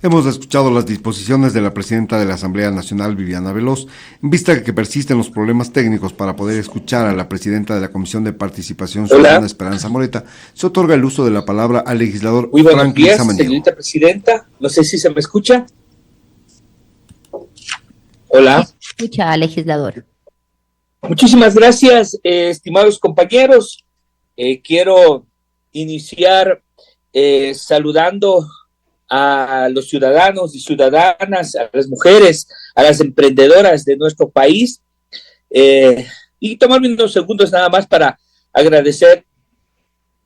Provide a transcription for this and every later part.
Hemos escuchado las disposiciones de la presidenta de la Asamblea Nacional, Viviana Veloz, en vista de que persisten los problemas técnicos para poder escuchar a la presidenta de la Comisión de Participación Ciudadana, Hola, Esperanza Moreta. Se otorga el uso de la palabra al legislador muy buenos Franklin días, Samaniego. señorita presidenta. No sé si se me escucha. Hola. Escucha, legislador. Muchísimas gracias, estimados compañeros. Quiero iniciar saludando a los ciudadanos y ciudadanas, a las mujeres, a las emprendedoras de nuestro país, y tomarme unos segundos nada más para agradecer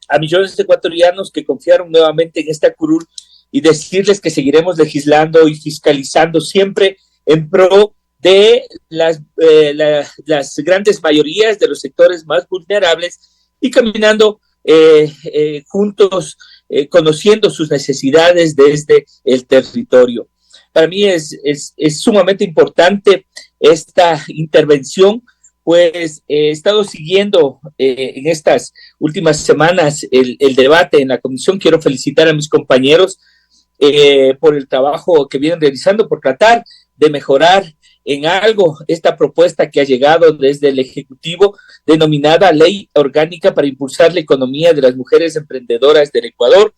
a millones de ecuatorianos que confiaron nuevamente en esta curul y decirles que seguiremos legislando y fiscalizando siempre en pro de las grandes mayorías de los sectores más vulnerables y caminando juntos, conociendo sus necesidades desde el territorio. Para mí es sumamente importante esta intervención, pues he estado siguiendo en estas últimas semanas el debate en la comisión. Quiero felicitar a mis compañeros por el trabajo que vienen realizando, por tratar de mejorar en algo esta propuesta que ha llegado desde el Ejecutivo, denominada Ley Orgánica para impulsar la economía de las mujeres emprendedoras del Ecuador.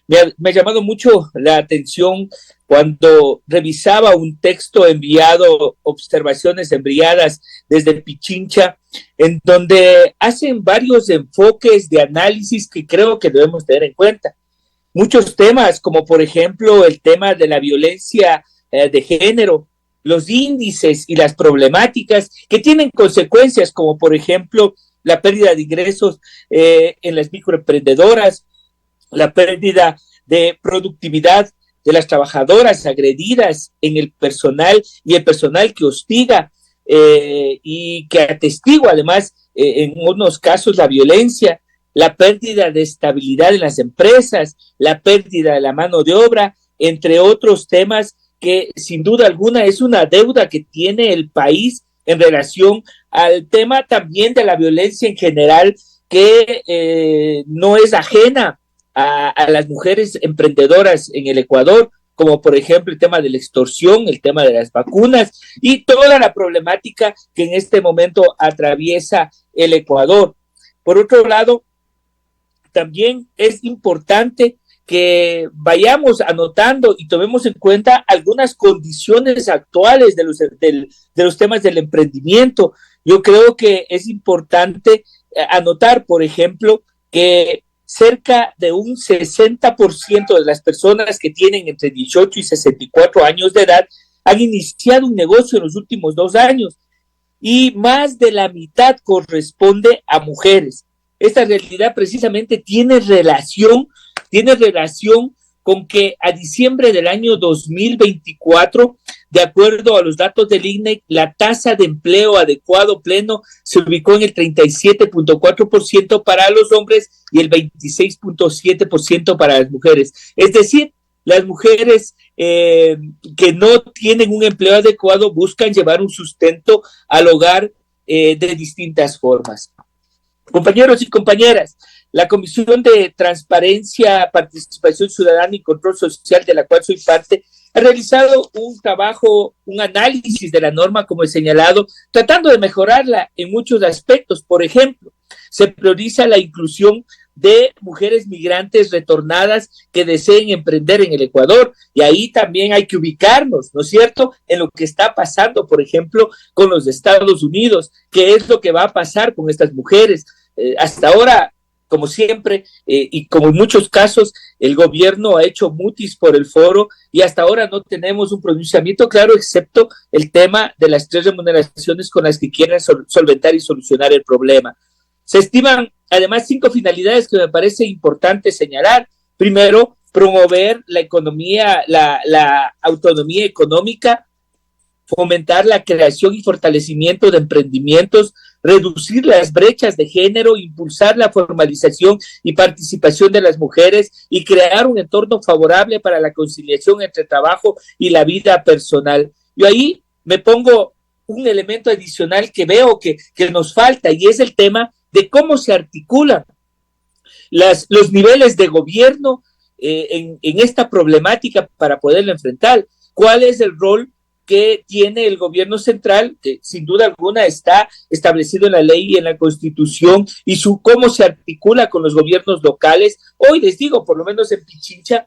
Me ha llamado mucho la atención cuando revisaba un texto enviado, observaciones enviadas desde Pichincha, en donde hacen varios enfoques de análisis que creo que debemos tener en cuenta. Muchos temas, como por ejemplo el tema de la violencia de género, los índices y las problemáticas que tienen consecuencias, como por ejemplo la pérdida de ingresos en las microemprendedoras, la pérdida de productividad de las trabajadoras agredidas en el personal y el personal que hostiga y que atestigua además en unos casos la violencia, la pérdida de estabilidad en las empresas, la pérdida de la mano de obra, entre otros temas que sin duda alguna es una deuda que tiene el país en relación al tema también de la violencia en general, que no es ajena a las mujeres emprendedoras en el Ecuador, como por ejemplo el tema de la extorsión, el tema de las vacunas y toda la problemática que en este momento atraviesa el Ecuador. Por otro lado, también es importante que vayamos anotando y tomemos en cuenta algunas condiciones actuales de los temas del emprendimiento. Yo creo que es importante anotar, por ejemplo, que cerca de un 60% de las personas que tienen entre 18 y 64 años de edad han iniciado un negocio en los últimos 2 años y más de la mitad corresponde a mujeres. Esta realidad precisamente tiene relación con que a diciembre del año 2024, de acuerdo a los datos del INEC, la tasa de empleo adecuado pleno se ubicó en el 37.4% para los hombres y el 26.7% para las mujeres. Es decir, las mujeres que no tienen un empleo adecuado buscan llevar un sustento al hogar de distintas formas. Compañeros y compañeras, la Comisión de Transparencia, Participación Ciudadana y Control Social, de la cual soy parte, ha realizado un trabajo, un análisis de la norma, como he señalado, tratando de mejorarla en muchos aspectos. Por ejemplo, se prioriza la inclusión de mujeres migrantes retornadas que deseen emprender en el Ecuador, y ahí también hay que ubicarnos, ¿no es cierto?, en lo que está pasando, por ejemplo, con los Estados Unidos. ¿Qué es lo que va a pasar con estas mujeres? Hasta ahora, como siempre, y como en muchos casos, el gobierno ha hecho mutis por el foro y hasta ahora no tenemos un pronunciamiento claro, excepto el tema de las 3 remuneraciones con las que quieren solventar y solucionar el problema. Se estiman además 5 finalidades que me parece importante señalar. Primero, promover la economía, la autonomía económica, fomentar la creación y fortalecimiento de emprendimientos, reducir las brechas de género, impulsar la formalización y participación de las mujeres y crear un entorno favorable para la conciliación entre trabajo y la vida personal. Yo ahí me pongo un elemento adicional que veo que nos falta, y es el tema de cómo se articulan los niveles de gobierno en esta problemática para poderla enfrentar. ¿Cuál es el rol que tiene el gobierno central, que sin duda alguna está establecido en la ley y en la Constitución, y cómo se articula con los gobiernos locales? Hoy les digo, por lo menos en Pichincha,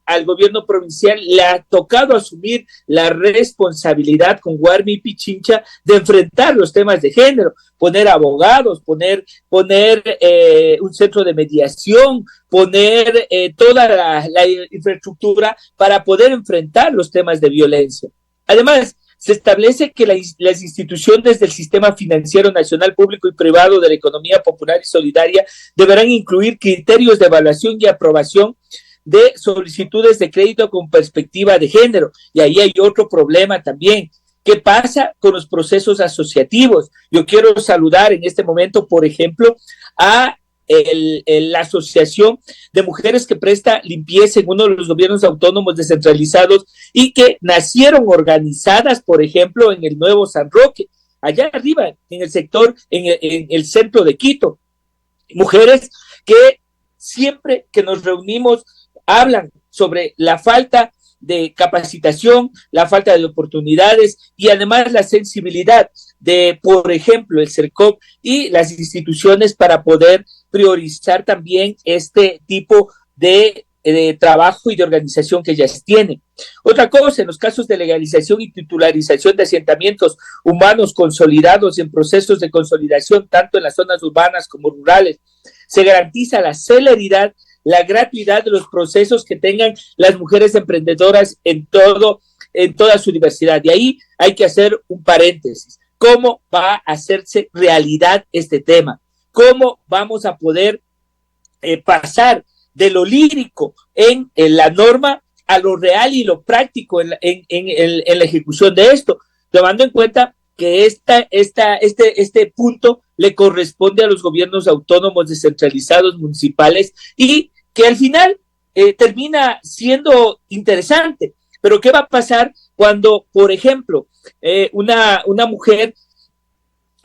al gobierno provincial le ha tocado asumir la responsabilidad con Guarmi y Pichincha de enfrentar los temas de género, poner abogados, poner un centro de mediación, poner toda la infraestructura para poder enfrentar los temas de violencia. Además, se establece que las instituciones del sistema financiero nacional, público y privado de la economía popular y solidaria deberán incluir criterios de evaluación y aprobación de solicitudes de crédito con perspectiva de género. Y ahí hay otro problema también. ¿Qué pasa con los procesos asociativos? Yo quiero saludar en este momento, por ejemplo, a la Asociación de Mujeres que presta limpieza en uno de los gobiernos autónomos descentralizados y que nacieron organizadas, por ejemplo, en el Nuevo San Roque, allá arriba, en el sector, en el centro de Quito. Mujeres que siempre que nos reunimos hablan sobre la falta de capacitación, la falta de oportunidades y además la sensibilidad de, por ejemplo, el CERCOP y las instituciones para poder priorizar también este tipo de trabajo y de organización que ellas tienen. Otra cosa, en los casos de legalización y titularización de asentamientos humanos consolidados en procesos de consolidación, tanto en las zonas urbanas como rurales, se garantiza la celeridad, la gratuidad de los procesos que tengan las mujeres emprendedoras en toda su diversidad. Y ahí hay que hacer un paréntesis. ¿Cómo va a hacerse realidad este tema? ¿Cómo vamos a poder pasar de lo lírico en la norma a lo real y lo práctico en la ejecución de esto? Tomando en cuenta que este punto le corresponde a los gobiernos autónomos descentralizados municipales y que al final termina siendo interesante. Pero ¿qué va a pasar cuando, por ejemplo, una mujer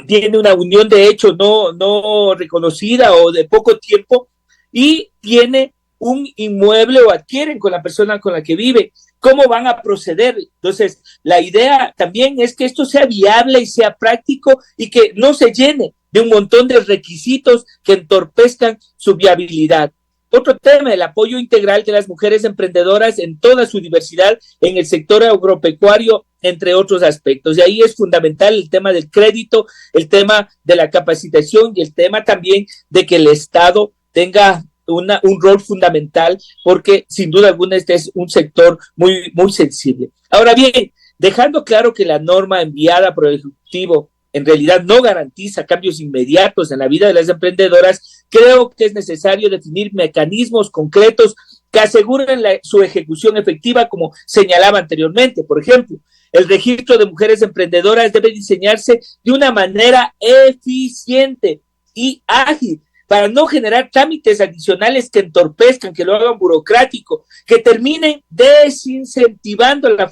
tiene una unión de hecho no reconocida o de poco tiempo y tiene un inmueble o adquieren con la persona con la que vive? ¿Cómo van a proceder? Entonces, la idea también es que esto sea viable y sea práctico y que no se llene de un montón de requisitos que entorpezcan su viabilidad. Otro tema, el apoyo integral de las mujeres emprendedoras en toda su diversidad en el sector agropecuario, entre otros aspectos. Y ahí es fundamental el tema del crédito, el tema de la capacitación y el tema también de que el Estado tenga un rol fundamental, porque sin duda alguna este es un sector muy, muy sensible. Ahora bien, dejando claro que la norma enviada por el Ejecutivo en realidad no garantiza cambios inmediatos en la vida de las emprendedoras, creo que es necesario definir mecanismos concretos que aseguren su ejecución efectiva, como señalaba anteriormente. Por ejemplo, el registro de mujeres emprendedoras debe diseñarse de una manera eficiente y ágil, para no generar trámites adicionales que entorpezcan, que lo hagan burocrático, que terminen desincentivando la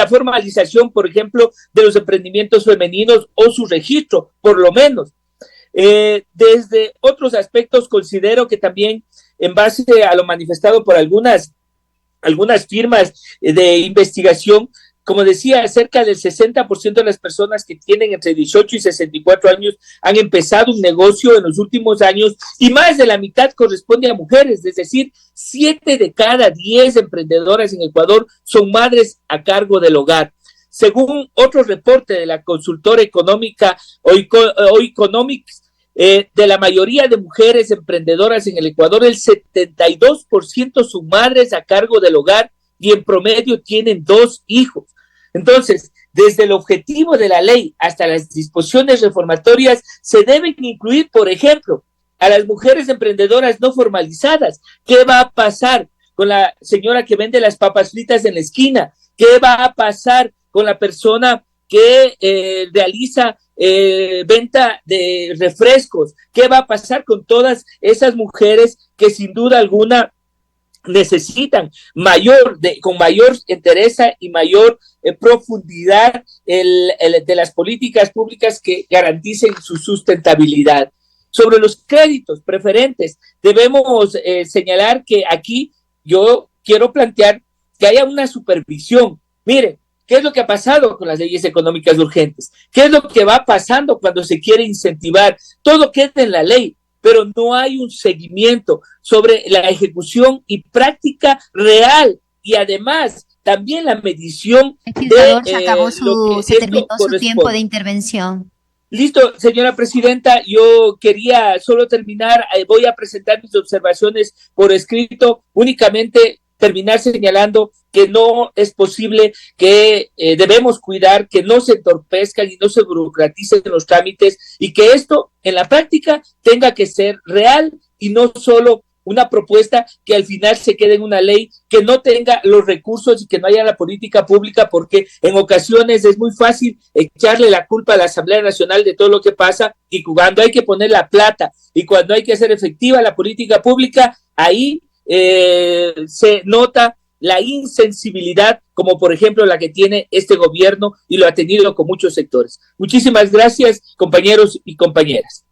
formalización, por ejemplo, de los emprendimientos femeninos o su registro, por lo menos. Desde otros aspectos, considero que también, en base a lo manifestado por algunas firmas de investigación, como decía, cerca del 60% de las personas que tienen entre 18 y 64 años han empezado un negocio en los últimos años y más de la mitad corresponde a mujeres, es decir, 7 de cada 10 emprendedoras en Ecuador son madres a cargo del hogar. Según otro reporte de la consultora económica Oeconomics, de la mayoría de mujeres emprendedoras en el Ecuador, el 72% son madres a cargo del hogar y en promedio tienen 2 hijos. Entonces, desde el objetivo de la ley hasta las disposiciones reformatorias, se deben incluir, por ejemplo, a las mujeres emprendedoras no formalizadas. ¿Qué va a pasar con la señora que vende las papas fritas en la esquina? ¿Qué va a pasar con la persona que realiza venta de refrescos? ¿Qué va a pasar con todas esas mujeres que sin duda alguna necesitan con mayor entereza y mayor profundidad de las políticas públicas que garanticen su sustentabilidad? Sobre los créditos preferentes, debemos señalar que aquí yo quiero plantear que haya una supervisión. Mire, ¿qué es lo que ha pasado con las leyes económicas urgentes? ¿Qué es lo que va pasando cuando se quiere incentivar? Todo queda en la ley, pero no hay un seguimiento sobre la ejecución y práctica real, y además también la medición legislador, se acabó se terminó su tiempo de intervención. Listo, señora presidenta, yo quería solo terminar, voy a presentar mis observaciones por escrito, únicamente terminar señalando que no es posible, que debemos cuidar que no se entorpezcan y no se burocraticen los trámites, y que esto en la práctica tenga que ser real y no solo una propuesta que al final se quede en una ley que no tenga los recursos y que no haya la política pública, porque en ocasiones es muy fácil echarle la culpa a la Asamblea Nacional de todo lo que pasa, y cuando hay que poner la plata y cuando hay que hacer efectiva la política pública, ahí se nota la insensibilidad, como por ejemplo la que tiene este gobierno y lo ha tenido con muchos sectores. Muchísimas gracias, compañeros y compañeras.